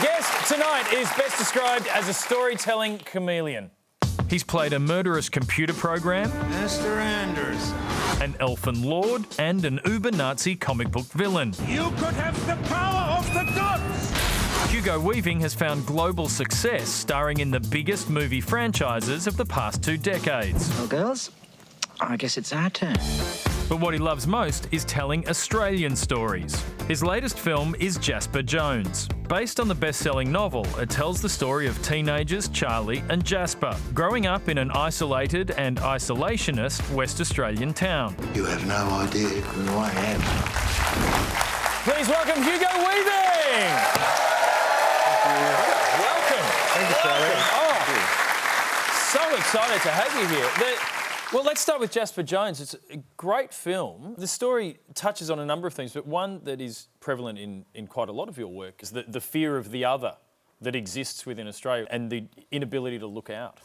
guest tonight is best described as a storytelling chameleon. He's played a murderous computer program, Mr. Anderson. an elfin lord, and an uber-Nazi comic book villain. You could have the power of the gods! Hugo Weaving has found global success starring in the biggest movie franchises of the past 2 decades. Well, girls, I guess it's our turn. But what he loves most is telling Australian stories. His latest film is Jasper Jones. Based on the best-selling novel, it tells the story of teenagers Charlie and Jasper, growing up in an isolated and isolationist West Australian town. You have no idea who I am. Please welcome Hugo Weaving! Welcome. Thank you, Charlie. Oh, so excited to have you here. Well, let's start with Jasper Jones. It's a great film. The story touches on a number of things, but one that is prevalent in quite a lot of your work is the fear of the other that exists within Australia and the inability to look out.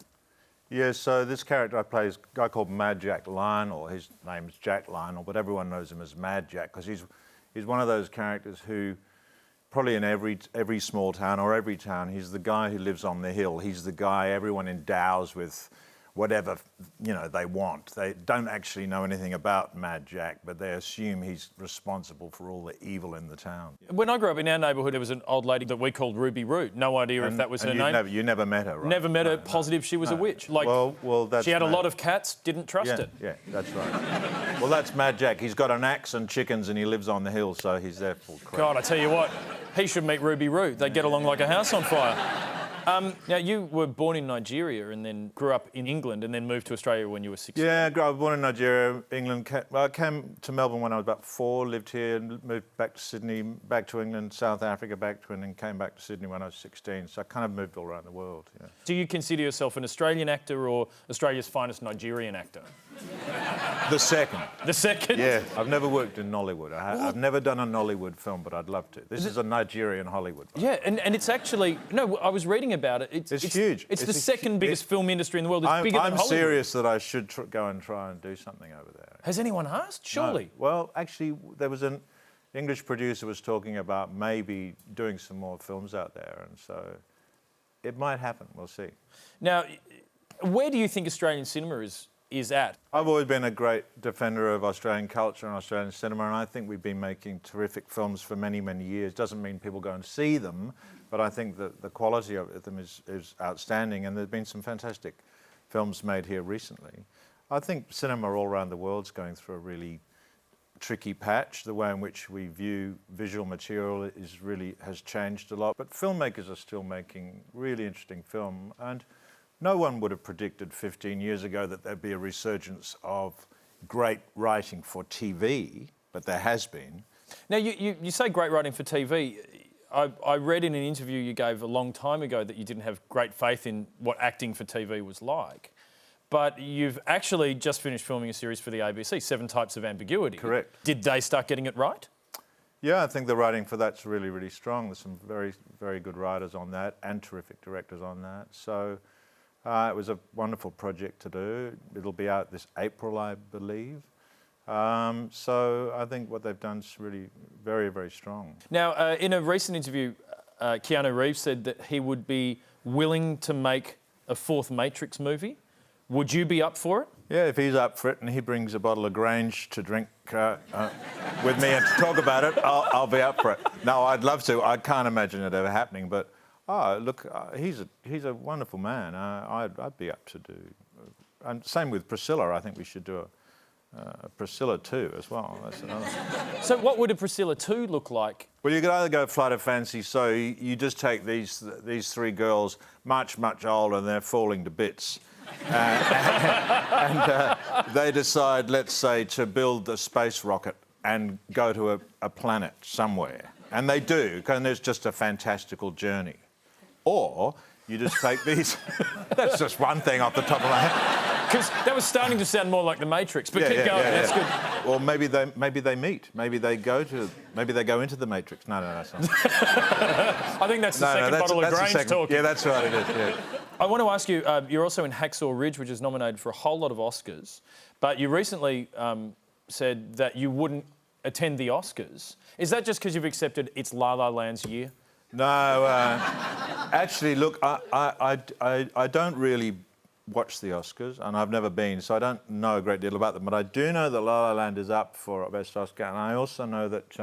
Yeah, so this character I play is a guy called Mad Jack Lionel. His name's Jack Lionel, but everyone knows him as Mad Jack because he's one of those characters who probably in every small town or every town, he's the guy who lives on the hill. He's the guy everyone endows with whatever, they want. They don't actually know anything about Mad Jack, but they assume he's responsible for all the evil in the town. When I grew up in our neighbourhood, there was an old lady that we called Ruby Root. No idea if that was her name. You never met her, right? Never met her. Positive she was a witch. Well, that's she had a lot of cats, didn't trust it. Yeah, that's right. Well, that's Mad Jack. He's got an axe and chickens and he lives on the hill, so he's there for crap. God, I tell you what, he should meet Ruby Root. They get along like a house on fire. Now, you were born in Nigeria and then grew up in England and then moved to Australia when you were 16. Yeah, I was born in Nigeria, England. I came to Melbourne when I was about 4, lived here, and moved back to Sydney, back to England, South Africa, back to England, came back to Sydney when I was 16. So I kind of moved all around the world. Yeah. Do you consider yourself an Australian actor or Australia's finest Nigerian actor? The second. The second? Yeah. I've never worked in Nollywood. I've never done a Nollywood film, but I'd love to. This is a Nigerian Hollywood film. Yeah, and it's actually... No, I was reading about it. It's huge. It's the second biggest film industry in the world. It's bigger than Hollywood. I'm serious that I should go and try and do something over there. Has anyone asked? Surely. No. Well, actually, there was an English producer was talking about maybe doing some more films out there, and so it might happen. We'll see. Now, where do you think Australian cinema is at? I've always been a great defender of Australian culture and Australian cinema, and I think we've been making terrific films for many, many years. Doesn't mean people go and see them, but I think that the quality of them is outstanding, and there's been some fantastic films made here recently. I think cinema all around the world's going through a really tricky patch. The way in which we view visual material has changed a lot, but filmmakers are still making really interesting film, and no one would have predicted 15 years ago that there'd be a resurgence of great writing for TV, but there has been. Now, you say great writing for TV. I read in an interview you gave a long time ago that you didn't have great faith in what acting for TV was like. But you've actually just finished filming a series for the ABC, 7 Types of Ambiguity. Correct. Did they start getting it right? Yeah, I think the writing for that's really, really strong. There's some very, very good writers on that and terrific directors on that. So it was a wonderful project to do. It'll be out this April, I believe. So I think what they've done is really very, very strong. Now, in a recent interview, Keanu Reeves said that he would be willing to make a 4th Matrix movie. Would you be up for it? Yeah, if he's up for it and he brings a bottle of Grange to drink with me and to talk about it, I'll be up for it. No, I'd love to. I can't imagine it ever happening, but look, he's a wonderful man. I'd be up to do. And same with Priscilla. I think we should do a Priscilla 2 as well. That's another. So what would a Priscilla 2 look like? Well, you could either go Flight of Fancy, so you just take these 3 girls, much, much older, and they're falling to bits. And they decide, let's say, to build a space rocket and go to a planet somewhere. And they do, and it's just a fantastical journey. Or you just take these... That's just one thing off the top of my head. Because that was starting to sound more like The Matrix, but keep going, that's good. Or maybe they meet. Maybe they go into the Matrix. No, that's not. I think that's the second bottle of Grange talking. Yeah, that's right, it is, yeah. I want to ask you, you're also in Hacksaw Ridge, which is nominated for a whole lot of Oscars, but you recently said that you wouldn't attend the Oscars. Is that just because you've accepted it's La La Land's year? No, actually, look, I don't really watch the Oscars, and I've never been, so I don't know a great deal about them. But I do know that La La Land is up for Best Oscar, and I also know that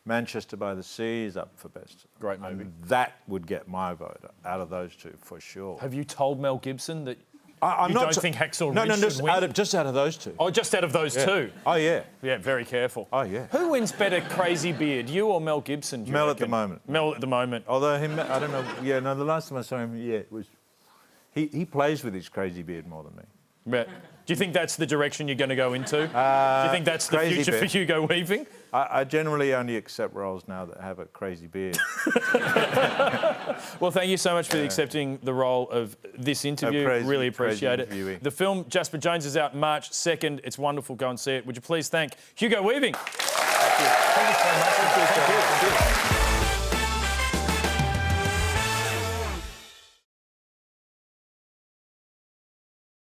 Manchester by the Sea is up for Best. Great movie. And that would get my vote out of those two for sure. Have you told Mel Gibson that I'm you not don't think Hacksaw No, Ridge should win? just out of those two. Oh, just out of those two? Oh, yeah. Yeah, very careful. Oh, yeah. Who wins better Crazy Beard, you or Mel Gibson? Do you Mel reckon? at the moment. Mel at the moment. Although I don't know. Yeah, no. The last time I saw him, it was. He plays with his crazy beard more than me. But do you think that's the direction you're going to go into? Do you think that's the crazy future beard. for Hugo Weaving? I generally only accept roles now that have a crazy beard. Well, thank you so much for accepting the role of this interview. Really appreciate it. interviewee. The film Jasper Jones is out March 2nd. It's wonderful. Go and see it. Would you please thank Hugo Weaving? Thank you so much. Thank you.